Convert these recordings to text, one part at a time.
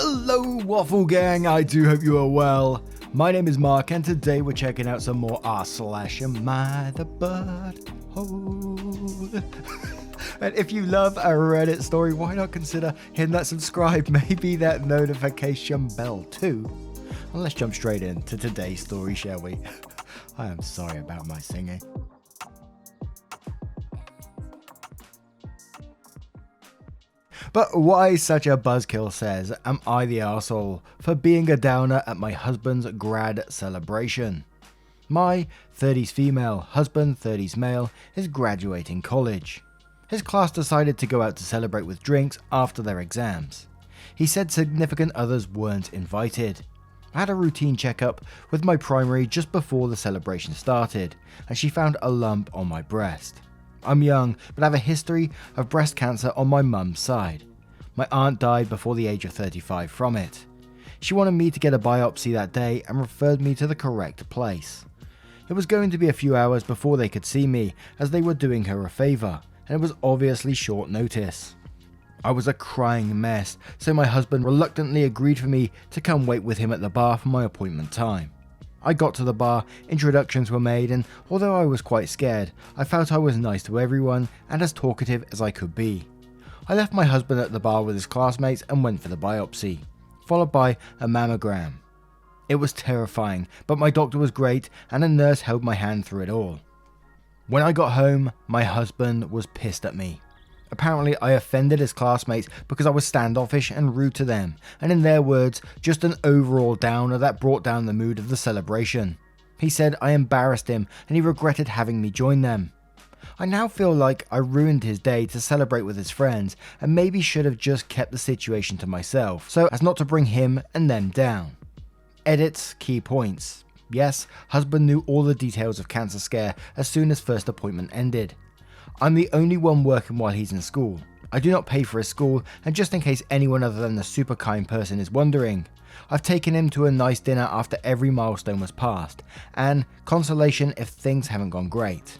Hello Waffle Gang, I do hope you are well. My name is Mark and today we're checking out some more r/AmITheButtHole. And if you love a Reddit story, why not consider hitting that subscribe, maybe that notification bell too. And let's jump straight into today's story, shall we? I am sorry about my singing. But why such a buzzkill says, am I the arsehole for being a downer at my husband's grad celebration? My 30s female husband, 30s male, is graduating college. His class decided to go out to celebrate with drinks after their exams. He said significant others weren't invited. I had a routine checkup with my primary just before the celebration started, and she found a lump on my breast. I'm young, but have a history of breast cancer on my mum's side. My aunt died before the age of 35 from it. She wanted me to get a biopsy that day and referred me to the correct place. It was going to be a few hours before they could see me, as they were doing her a favour, and it was obviously short notice. I was a crying mess, so my husband reluctantly agreed for me to come wait with him at the bar for my appointment time. I got to the bar, introductions were made, and although I was quite scared, I felt I was nice to everyone and as talkative as I could be. I left my husband at the bar with his classmates and went for the biopsy, followed by a mammogram. It was terrifying, but my doctor was great and a nurse held my hand through it all. When I got home, my husband was pissed at me. Apparently, I offended his classmates because I was standoffish and rude to them, and in their words, just an overall downer that brought down the mood of the celebration. He said I embarrassed him and he regretted having me join them. I now feel like I ruined his day to celebrate with his friends and maybe should have just kept the situation to myself so as not to bring him and them down. Edits, key points. Yes, husband knew all the details of cancer scare as soon as first appointment ended. I'm the only one working while he's in school. I do not pay for his school, and just in case anyone other than the super kind person is wondering, I've taken him to a nice dinner after every milestone was passed, and consolation if things haven't gone great.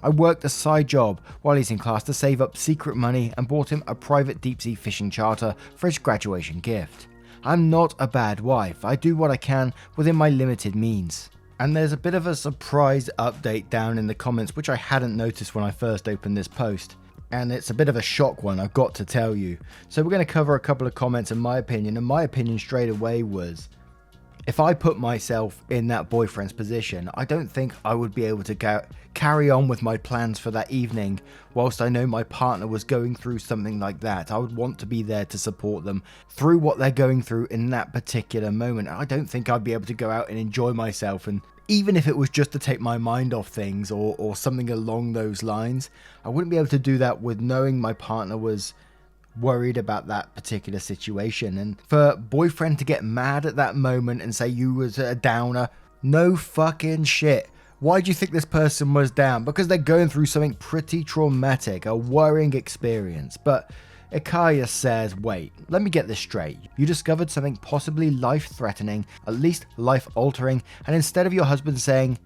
I worked a side job while he's in class to save up secret money and bought him a private deep sea fishing charter for his graduation gift. I'm not a bad wife, I do what I can within my limited means. And there's a bit of a surprise update down in the comments which I hadn't noticed when I first opened this post. And it's a bit of a shock one, I've got to tell you. So we're going to cover a couple of comments in my opinion, and my opinion straight away was, if I put myself in that boyfriend's position, I don't think I would be able to carry on with my plans for that evening whilst I know my partner was going through something like that. I would want to be there to support them through what they're going through in that particular moment. I don't think I'd be able to go out and enjoy myself, and even if it was just to take my mind off things or something along those lines, I wouldn't be able to do that with knowing my partner was worried about that particular situation. And for boyfriend to get mad at that moment and say you was a downer, no fucking shit. Why do you think this person was down? Because they're going through something pretty traumatic, a worrying experience. But Ikaya says, wait, let me get this straight. You discovered something possibly life-threatening, at least life-altering, and instead of your husband staying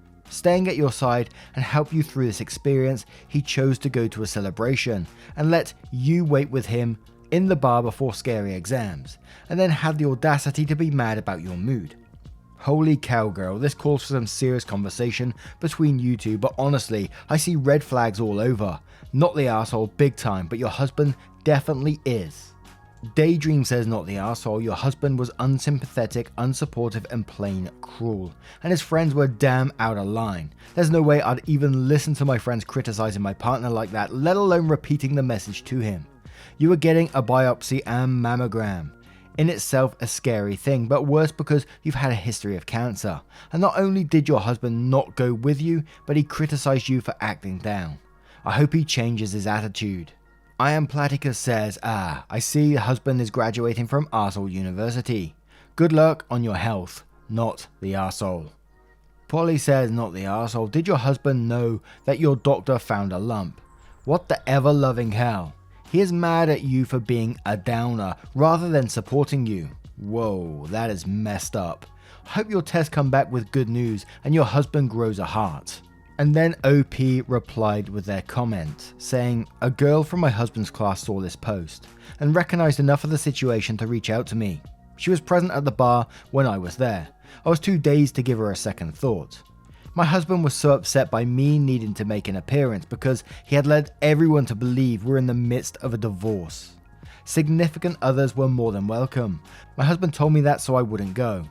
at your side and help you through this experience, he chose to go to a celebration and let you wait with him in the bar before scary exams, and then had the audacity to be mad about your mood. Holy cow, girl, this calls for some serious conversation between you two, but honestly, I see red flags all over. Not the arsehole big time, but your husband definitely is. Daydream says not the arsehole, your husband was unsympathetic, unsupportive and plain cruel. And his friends were damn out of line. There's no way I'd even listen to my friends criticizing my partner like that, let alone repeating the message to him. You were getting a biopsy and mammogram. In itself a scary thing, but worse because you've had a history of cancer. And not only did your husband not go with you, but he criticized you for acting down. I hope he changes his attitude. I Am Platicus says, I see the husband is graduating from Arsehole University. Good luck on your health, not the arsehole. Polly says, not the arsehole. Did your husband know that your doctor found a lump? What the ever-loving hell? He is mad at you for being a downer rather than supporting you. Whoa, that is messed up. Hope your tests come back with good news and your husband grows a heart. And then OP replied with their comment, saying, a girl from my husband's class saw this post and recognized enough of the situation to reach out to me. She was present at the bar when I was there. I was too dazed to give her a second thought. My husband was so upset by me needing to make an appearance because he had led everyone to believe we're in the midst of a divorce. Significant others were more than welcome. My husband told me that so I wouldn't go.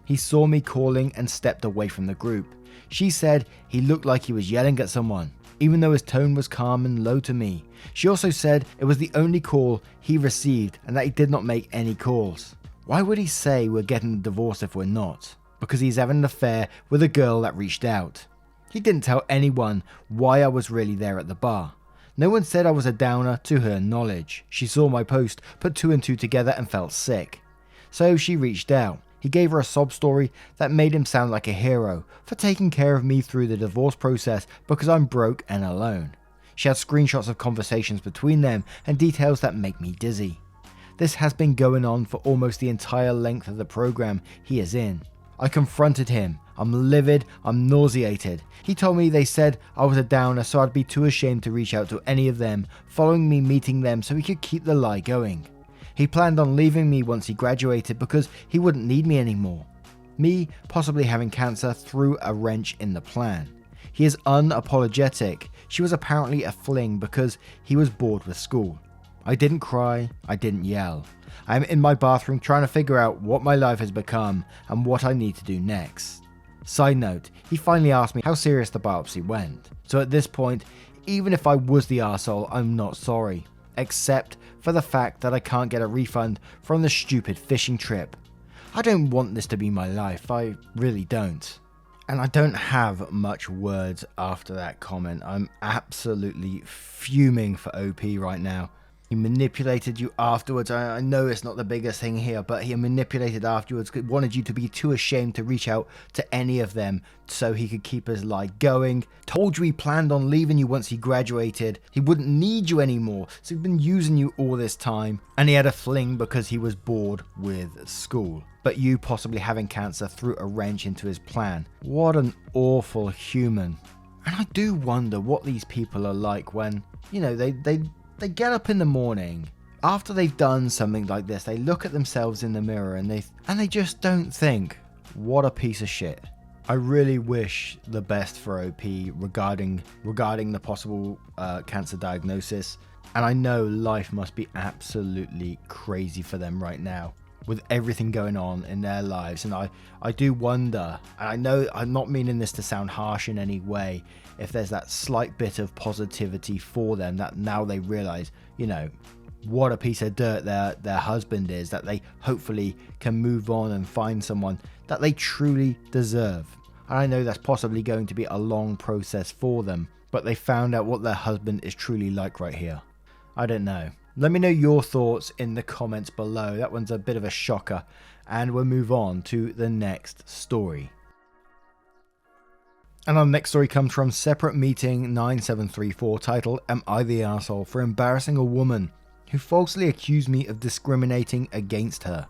He saw me calling and stepped away from the group. She said he looked like he was yelling at someone, even though his tone was calm and low to me. She also said it was the only call he received and that he did not make any calls. Why would he say we're getting a divorce if we're not? Because he's having an affair with a girl that reached out. He didn't tell anyone why I was really there at the bar. No one said I was a downer to her knowledge. She saw my post, put two and two together and felt sick. So she reached out. He gave her a sob story that made him sound like a hero for taking care of me through the divorce process because I'm broke and alone. She had screenshots of conversations between them and details that make me dizzy. This has been going on for almost the entire length of the program he is in. I confronted him. I'm livid, I'm nauseated. He told me they said I was a downer so I'd be too ashamed to reach out to any of them, following me meeting them so he could keep the lie going. He planned on leaving me once he graduated because he wouldn't need me anymore. Me possibly having cancer threw a wrench in the plan. He is unapologetic. She was apparently a fling because he was bored with school. I didn't cry, I didn't yell. I am in my bathroom trying to figure out what my life has become and what I need to do next. Side note, he finally asked me how serious the biopsy went. So at this point, even if I was the arsehole, I'm not sorry. Except for the fact that I can't get a refund from the stupid fishing trip. I don't want this to be my life, I really don't. And I don't have much words after that comment. I'm absolutely fuming for OP right now. He manipulated you afterwards. I know it's not the biggest thing here, but he manipulated afterwards, wanted you to be too ashamed to reach out to any of them so he could keep his lie going. Told you he planned on leaving you once he graduated. He wouldn't need you anymore, so he'd been using you all this time. And he had a fling because he was bored with school. But you possibly having cancer threw a wrench into his plan. What an awful human. And I do wonder what these people are like when, you know, they get up in the morning after they've done something like this. They look at themselves in the mirror and they just don't think, what a piece of shit. I really wish the best for OP regarding the possible cancer diagnosis. And I know life must be absolutely crazy for them right now with everything going on in their lives. And I do wonder, and I know I'm not meaning this to sound harsh in any way, if there's that slight bit of positivity for them that now they realize, you know, what a piece of dirt their husband is, that they hopefully can move on and find someone that they truly deserve. And I know that's possibly going to be a long process for them, but they found out what their husband is truly like right here. I don't know. Let me know your thoughts in the comments below. That one's a bit of a shocker. And we'll move on to the next story. And our next story comes from Separate Meeting 9734, titled, Am I the Arsehole for Embarrassing a Woman Who Falsely Accused Me of Discriminating Against Her?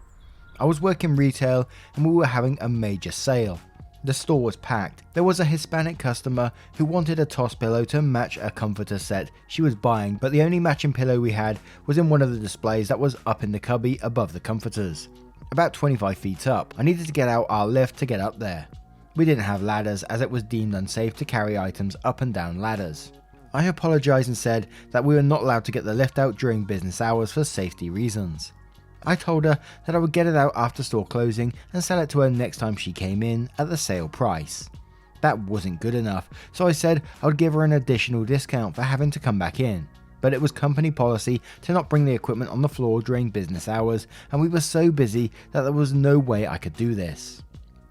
I was working retail and we were having a major sale. The store was packed. There was a Hispanic customer who wanted a toss pillow to match a comforter set she was buying, but the only matching pillow we had was in one of the displays that was up in the cubby above the comforters. About 25 feet up. I needed to get out our lift to get up there. We didn't have ladders as it was deemed unsafe to carry items up and down ladders. I apologized and said that we were not allowed to get the lift out during business hours for safety reasons. I told her that I would get it out after store closing and sell it to her next time she came in at the sale price. That wasn't good enough, so I said I would give her an additional discount for having to come back in. But it was company policy to not bring the equipment on the floor during business hours, and we were so busy that there was no way I could do this.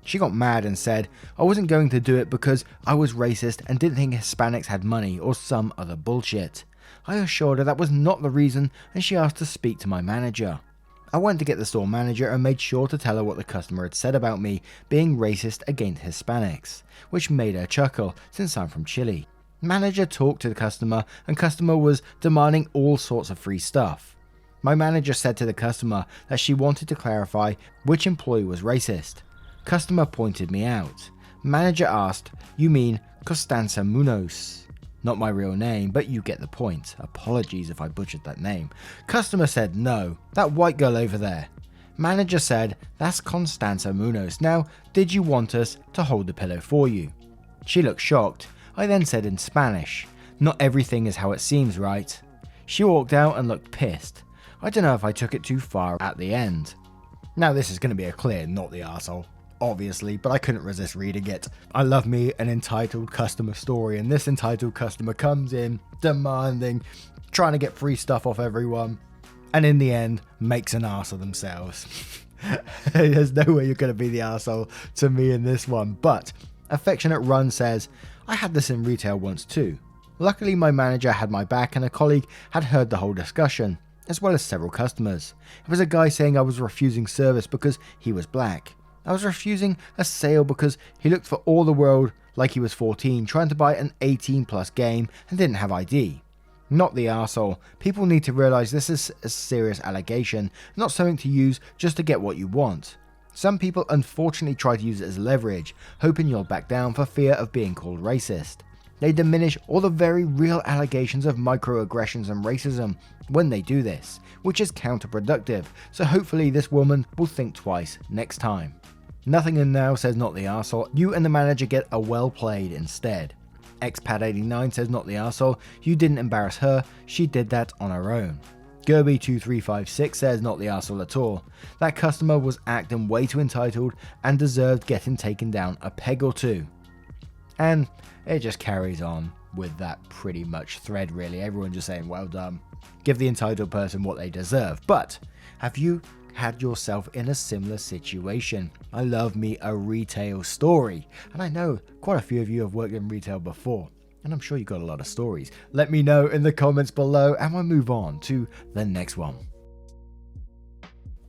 She got mad and said I wasn't going to do it because I was racist and didn't think Hispanics had money or some other bullshit. I assured her that was not the reason, and she asked to speak to my manager. I went to get the store manager and made sure to tell her what the customer had said about me being racist against Hispanics, which made her chuckle since I'm from Chile. Manager talked to the customer and customer was demanding all sorts of free stuff. My manager said to the customer that she wanted to clarify which employee was racist. Customer pointed me out. Manager asked, "You mean Constanza Munoz?" Not my real name, but you get the point. Apologies if I butchered that name. Customer said no, that white girl over there. Manager said, "That's Constanza Munoz. Now, did you want us to hold the pillow for you?" She looked shocked. I then said in Spanish, "Not everything is how it seems, right?" She walked out and looked pissed. I don't know if I took it too far at the end. Now this is going to be a clear not the arsehole, obviously, but I couldn't resist reading it. I love me an entitled customer story, and this entitled customer comes in demanding, trying to get free stuff off everyone, and in the end makes an arse of themselves. There's no way you're going to be the arsehole to me in this one. But Affectionate Run says, "I had this in retail once too. Luckily my manager had my back and a colleague had heard the whole discussion, as well as several customers. It was a guy saying I was refusing service because he was black. I was refusing a sale because he looked for all the world like he was 14, trying to buy an 18 plus game and didn't have ID. Not the arsehole. People need to realise this is a serious allegation, not something to use just to get what you want. Some people unfortunately try to use it as leverage, hoping you'll back down for fear of being called racist. They diminish all the very real allegations of microaggressions and racism when they do this, which is counterproductive, so hopefully this woman will think twice next time." Nothing in now says not the arsehole. You and the manager get a well played instead. Expat89 says not the arsehole. You didn't embarrass her, she did that on her own. Gerby2356 says not the arsehole at all. That customer was acting way too entitled and deserved getting taken down a peg or two. And it just carries on with that pretty much thread really. Everyone just saying well done. Give the entitled person what they deserve. But have you had yourself in a similar situation? I love me a retail story. And I know quite a few of you have worked in retail before. And I'm sure you got a lot of stories. Let me know in the comments below and we'll move on to the next one.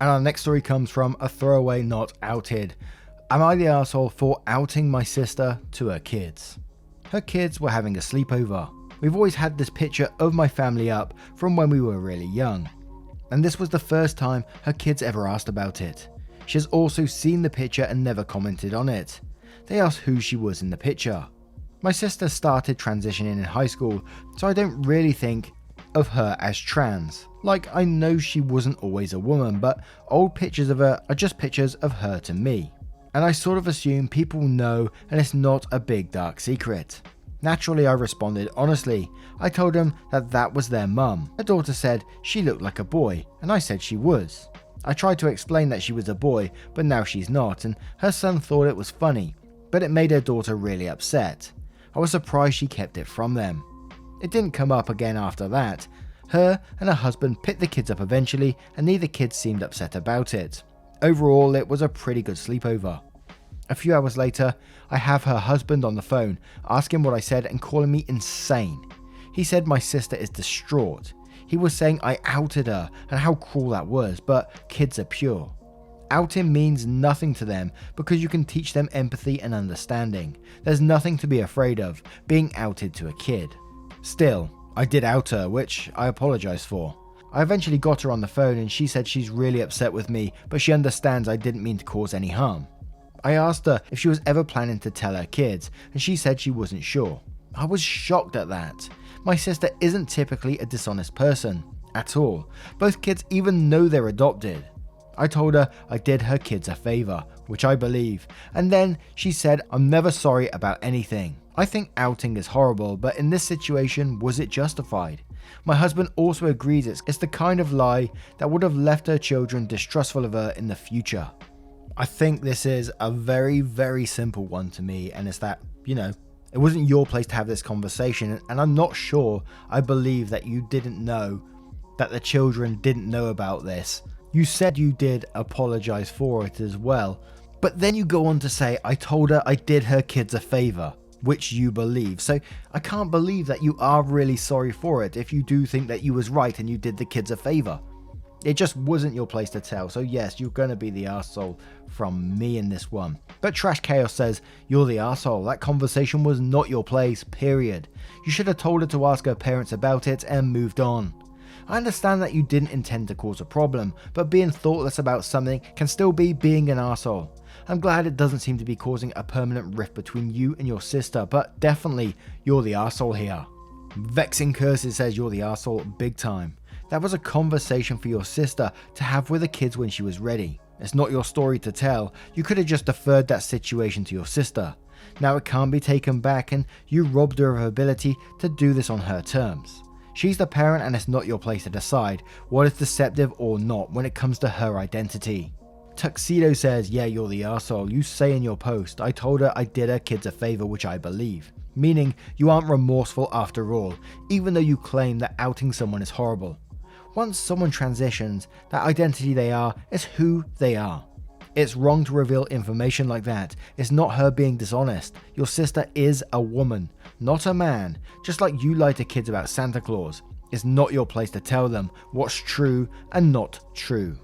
And our next story comes from a throwaway not outed. Am I the arsehole for outing my sister to her kids? Her kids were having a sleepover. We've always had this picture of my family up from when we were really young. And this was the first time her kids ever asked about it. She has also seen the picture and never commented on it. They asked who she was in the picture. My sister started transitioning in high school, so I don't really think of her as trans. Like, I know she wasn't always a woman, but old pictures of her are just pictures of her to me. And I sort of assume people know and it's not a big dark secret. Naturally, I responded honestly. I told them that that was their mum. Her daughter said she looked like a boy, and I said she was. I tried to explain that she was a boy, but now she's not, and her son thought it was funny, but it made her daughter really upset. I was surprised she kept it from them. It didn't come up again after that. Her and her husband picked the kids up eventually, and neither kid seemed upset about it. Overall, it was a pretty good sleepover. A few hours later, I have her husband on the phone, asking what I said and calling me insane. He said my sister is distraught. He was saying I outed her and how cruel that was, but kids are pure. Outing means nothing to them because you can teach them empathy and understanding. There's nothing to be afraid of being outed to a kid. Still, I did out her, which I apologize for. I eventually got her on the phone and she said she's really upset with me, but she understands I didn't mean to cause any harm. I asked her if she was ever planning to tell her kids, and she said she wasn't sure. I was shocked at that. My sister isn't typically a dishonest person, at all. Both kids even know they're adopted. I told her I did her kids a favor, which I believe, and then she said I'm never sorry about anything. I think outing is horrible, but in this situation, was it justified? My husband also agrees it's the kind of lie that would have left her children distrustful of her in the future. I think this is a very, very simple one to me, and it's that, it wasn't your place to have this conversation, and I'm not sure I believe that you didn't know, that the children didn't know about this. You said you did apologize for it as well, but then you go on to say, I told her I did her kids a favor, which you believe. So I can't believe that you are really sorry for it if you do think that you was right and you did the kids a favor. It just wasn't your place to tell, so yes, you're going to be the arsehole from me in this one. But Trash Chaos says, you're the arsehole. That conversation was not your place, period. You should have told her to ask her parents about it and moved on. I understand that you didn't intend to cause a problem, but being thoughtless about something can still be being an arsehole. I'm glad it doesn't seem to be causing a permanent rift between you and your sister, but definitely, you're the arsehole here. Vexing Curses says you're the arsehole big time. That was a conversation for your sister to have with the kids when she was ready. It's not your story to tell. You could have just deferred that situation to your sister. Now it can't be taken back, and you robbed her of her ability to do this on her terms. She's the parent, and it's not your place to decide what is deceptive or not when it comes to her identity. Tuxedo says, yeah, you're the arsehole. You say in your post, I told her I did her kids a favor, which I believe. Meaning you aren't remorseful after all, even though you claim that outing someone is horrible. Once someone transitions, that identity they are is who they are. It's wrong to reveal information like that. It's not her being dishonest. Your sister is a woman, not a man. Just like you lie to kids about Santa Claus. It's not your place to tell them what's true and not true.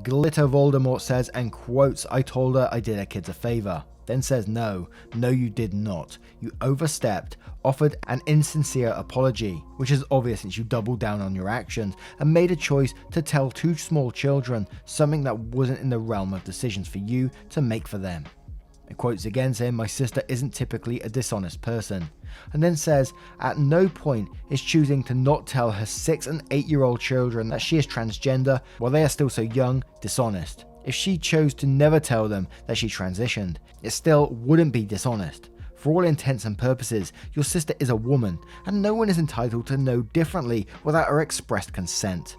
Glitter Voldemort says and quotes, I told her I did her kids a favor. Then says no you did not. You overstepped, offered an insincere apology, which is obvious since you doubled down on your actions and made a choice to tell two small children something that wasn't in the realm of decisions for you to make for them. It quotes again saying my sister isn't typically a dishonest person, and then says at no point is choosing to not tell her 6 and 8-year-old children that she is transgender while they are still so young dishonest. If she chose to never tell them that she transitioned, it still wouldn't be dishonest. For all intents and purposes, your sister is a woman, and no one is entitled to know differently without her expressed consent.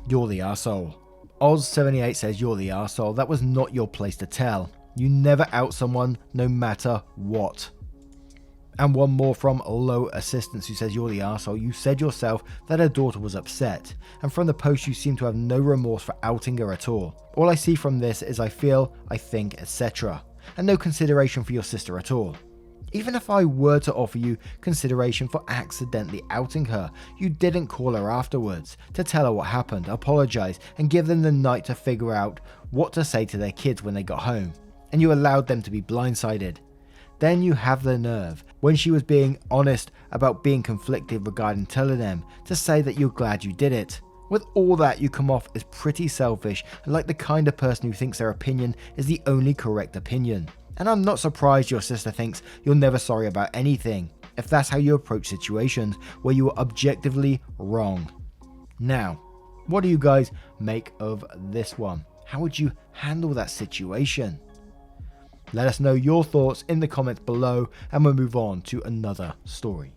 You're the arsehole. Oz78 says you're the arsehole. That was not your place to tell. You never out someone, no matter what. And one more from Low Assistance who says you're the arsehole. You said yourself that her daughter was upset, and from the post you seem to have no remorse for outing her at all. All I see from this is I feel, I think, etc. And no consideration for your sister at all. Even if I were to offer you consideration for accidentally outing her, you didn't call her afterwards to tell her what happened, apologize, and give them the night to figure out what to say to their kids when they got home. And you allowed them to be blindsided. Then you have the nerve, when she was being honest about being conflicted regarding telling them, to say that you're glad you did it. With all that, you come off as pretty selfish and like the kind of person who thinks their opinion is the only correct opinion. And I'm not surprised your sister thinks you're never sorry about anything, if that's how you approach situations where you are objectively wrong. Now, what do you guys make of this one? How would you handle that situation? Let us know your thoughts in the comments below, and we'll move on to another story.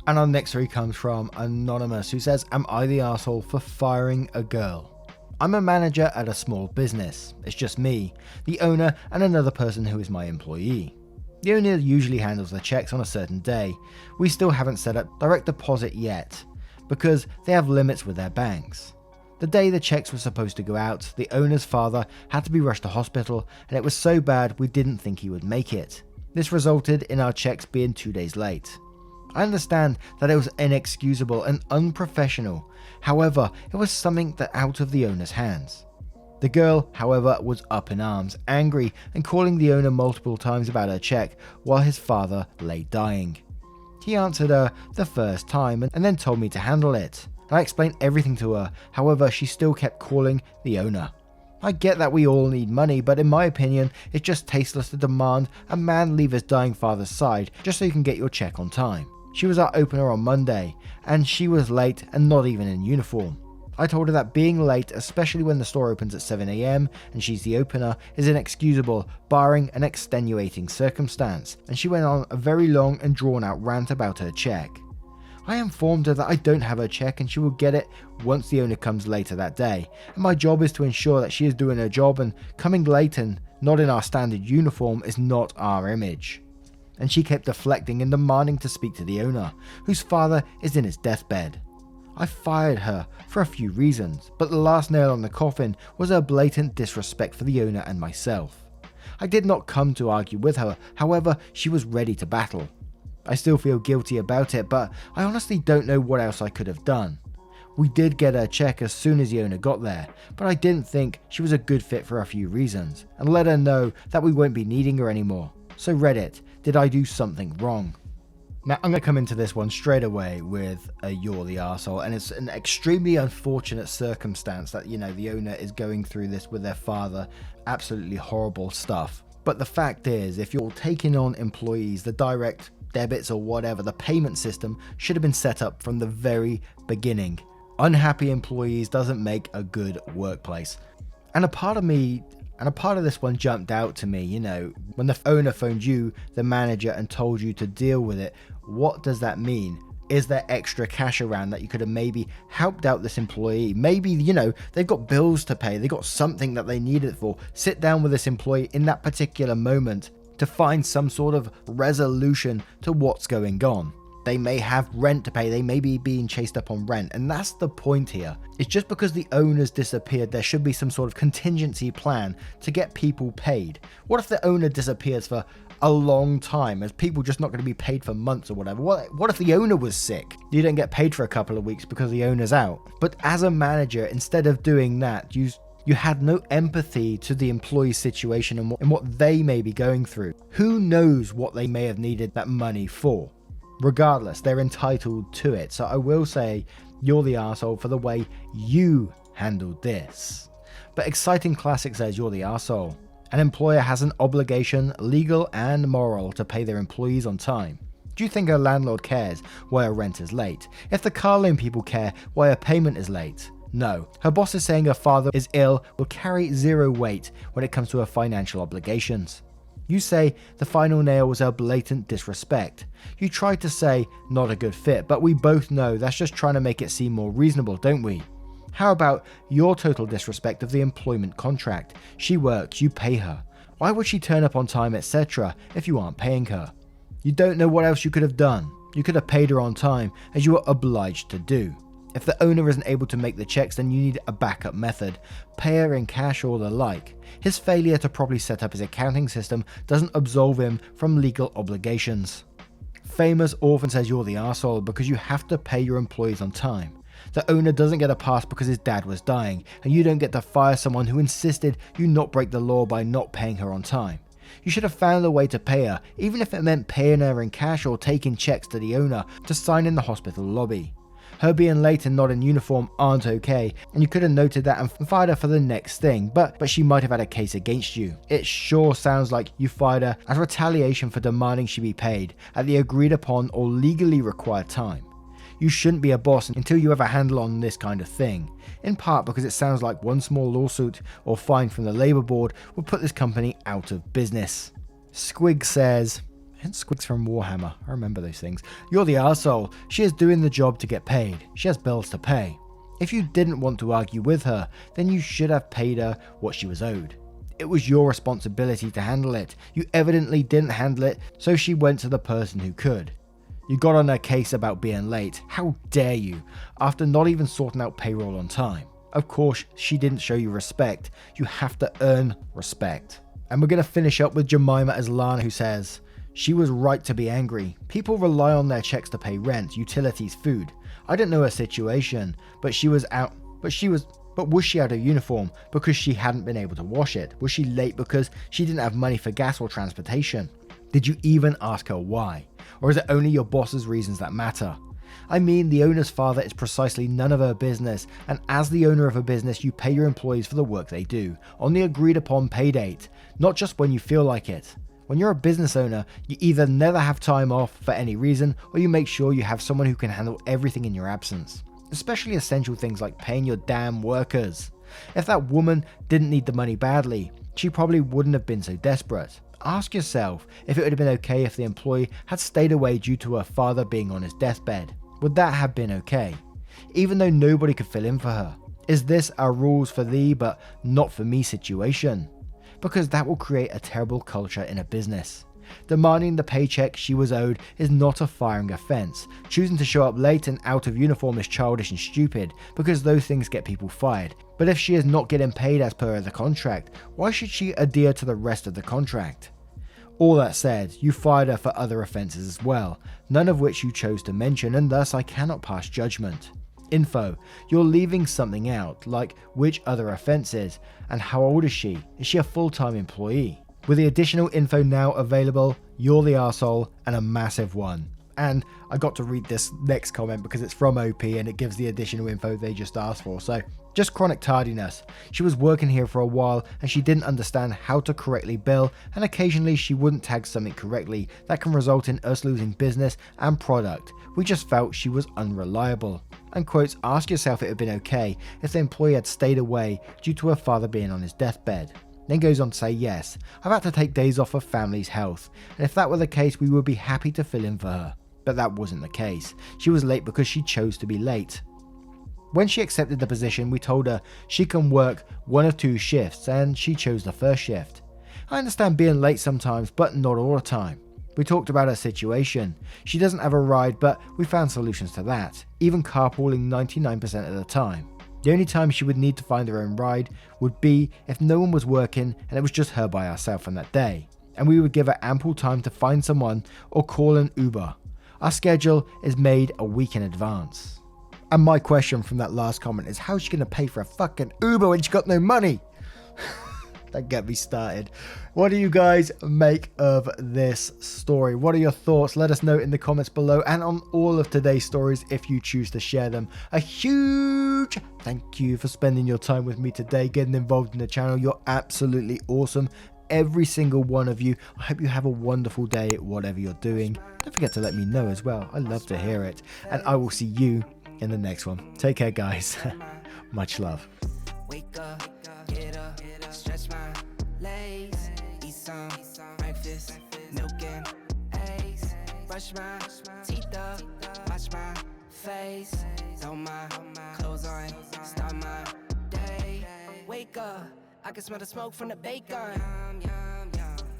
And our next story comes from Anonymous, who says, am I the arsehole for firing a girl? I'm a manager at a small business. It's just me, the owner, and another person who is my employee. The owner usually handles the checks on a certain day. We still haven't set up direct deposit yet, because they have limits with their banks. The day the checks were supposed to go out, the owner's father had to be rushed to hospital, and it was so bad we didn't think he would make it. This resulted in our checks being 2 days late. I understand that it was inexcusable and unprofessional, however, it was something that out of the owner's hands. The girl, however, was up in arms, angry, and calling the owner multiple times about her check while his father lay dying. He answered her the first time and then told me to handle it. I explained everything to her, however she still kept calling the owner. I get that we all need money, but in my opinion it's just tasteless to demand a man leave his dying father's side just so you can get your check on time. She was our opener on Monday, and she was late and not even in uniform. I told her that being late, especially when the store opens at 7 AM and she's the opener, is inexcusable, barring an extenuating circumstance, and she went on a very long and drawn out rant about her check. I informed her that I don't have her check and she will get it once the owner comes later that day, and my job is to ensure that she is doing her job, and coming late and not in our standard uniform is not our image. And she kept deflecting and demanding to speak to the owner, whose father is in his deathbed. I fired her for a few reasons, but the last nail on the coffin was her blatant disrespect for the owner and myself. I did not come to argue with her, however, she was ready to battle. I still feel guilty about it, but I honestly don't know what else I could have done. We did get her check as soon as the owner got there, but I didn't think she was a good fit for a few reasons, and let her know that we won't be needing her anymore. So Reddit, did I do something wrong? Now I'm going to come into this one straight away with a you're the arsehole, and it's an extremely unfortunate circumstance that, the owner is going through this with their father. Absolutely horrible stuff. But the fact is, if you're taking on employees, the direct debits or whatever, the payment system should have been set up from the very beginning. Unhappy employees doesn't make a good workplace. And a part of this one jumped out to me, when the owner phoned you, the manager, and told you to deal with it. What does that mean? Is there extra cash around that you could have maybe helped out this employee? Maybe, they've got bills to pay. They got something that they need it for. Sit down with this employee in that particular moment to find some sort of resolution to what's going on. They may have rent to pay. They may be being chased up on rent. And that's the point here. It's just because the owner's disappeared, there should be some sort of contingency plan to get people paid. What if the owner disappears for a long time? Is people just not going to be paid for months or whatever? What if the owner was sick? You don't get paid for a couple of weeks because the owner's out. But as a manager, instead of doing that, you had no empathy to the employee's situation and what they may be going through. Who knows what they may have needed that money for? Regardless, they're entitled to it. So I will say you're the arsehole for the way you handled this. But Exciting Classic says you're the arsehole. An employer has an obligation, legal and moral, to pay their employees on time. Do you think a landlord cares why a rent is late? If the car loan people care why a payment is late? No. Her boss is saying her father is ill will carry zero weight when it comes to her financial obligations. You say the final nail was her blatant disrespect. You tried to say not a good fit, but we both know that's just trying to make it seem more reasonable, don't we? How about your total disrespect of the employment contract? She works, you pay her. Why would she turn up on time, etc. if you aren't paying her? You don't know what else you could have done. You could have paid her on time, as you were obliged to do. If the owner isn't able to make the checks, then you need a backup method. Pay her in cash or the like. His failure to properly set up his accounting system doesn't absolve him from legal obligations. Famous Orphan says you're the arsehole because you have to pay your employees on time. The owner doesn't get a pass because his dad was dying, and you don't get to fire someone who insisted you not break the law by not paying her on time. You should have found a way to pay her, even if it meant paying her in cash or taking checks to the owner to sign in the hospital lobby. Her being late and not in uniform aren't okay, and you could have noted that and fired her for the next thing, but she might have had a case against you. It sure sounds like you fired her as retaliation for demanding she be paid at the agreed upon or legally required time. You shouldn't be a boss until you have a handle on this kind of thing, in part because it sounds like one small lawsuit or fine from the Labour Board will put this company out of business. Squig says, and Squigs from Warhammer, I remember those things. You're the arsehole. She is doing the job to get paid. She has bills to pay. If you didn't want to argue with her, then you should have paid her what she was owed. It was your responsibility to handle it. You evidently didn't handle it, so she went to the person who could. You got on her case about being late. How dare you, after not even sorting out payroll on time. Of course, she didn't show you respect. You have to earn respect. And we're going to finish up with Jemima as Lana, who says, she was right to be angry. People rely on their checks to pay rent, utilities, food. I don't know her situation, but was she out of uniform because she hadn't been able to wash it? Was she late because she didn't have money for gas or transportation? Did you even ask her why? Or is it only your boss's reasons that matter? I mean, the owner's father is precisely none of her business, and as the owner of a business, you pay your employees for the work they do, on the agreed upon pay date, not just when you feel like it. When you're a business owner, you either never have time off for any reason, or you make sure you have someone who can handle everything in your absence. Especially essential things like paying your damn workers. If that woman didn't need the money badly, she probably wouldn't have been so desperate. Ask yourself if it would have been okay if the employee had stayed away due to her father being on his deathbed. Would that have been okay? Even though nobody could fill in for her. Is this a rules for thee but not for me situation? Because that will create a terrible culture in a business. Demanding the paycheck she was owed is not a firing offence. Choosing to show up late and out of uniform is childish and stupid, because those things get people fired. But if she is not getting paid as per the contract, why should she adhere to the rest of the contract? All that said, you fired her for other offences as well, none of which you chose to mention, and thus I cannot pass judgment. Info, you're leaving something out, like which other offences, and how old is she? Is she a full-time employee? With the additional info now available, you're the arsehole, and a massive one. And I got to read this next comment because it's from OP and it gives the additional info they just asked for. So Just chronic tardiness. She was working here for a while and she didn't understand how to correctly bill, and occasionally she wouldn't tag something correctly that can result in us losing business and product. We just felt she was unreliable. And quotes, ask yourself it would have been okay if the employee had stayed away due to her father being on his deathbed. Then goes on to say, yes, I've had to take days off for family's health, and if that were the case we would be happy to fill in for her. But that wasn't the case. She was late because she chose to be late. When she accepted the position, we told her she can work one of 2 shifts, and she chose the first shift. I understand being late sometimes, but not all the time. We talked about her situation. She doesn't have a ride, but we found solutions to that, even carpooling 99% of the time. The only time she would need to find her own ride would be if no one was working and it was just her by herself on that day, and we would give her ample time to find someone or call an Uber. Our schedule is made a week in advance. And my question from that last comment is, how's she going to pay for a fucking Uber when she got no money? Don't get me started. What do you guys make of this story? What are your thoughts? Let us know in the comments below, and on all of today's stories if you choose to share them. A huge thank you for spending your time with me today, getting involved in the channel. You're absolutely awesome, every single one of you. I hope you have a wonderful day at whatever you're doing. Don't forget to let me know as well. I love to hear it. And I will see you in the next one. Take care, guys. Much love. Wake up, get up, stretch my legs, eat some breakfast, milk and eggs, brush my teeth up, wash my face, throw my clothes on, start my day. Wake up, I can smell the smoke from the bacon.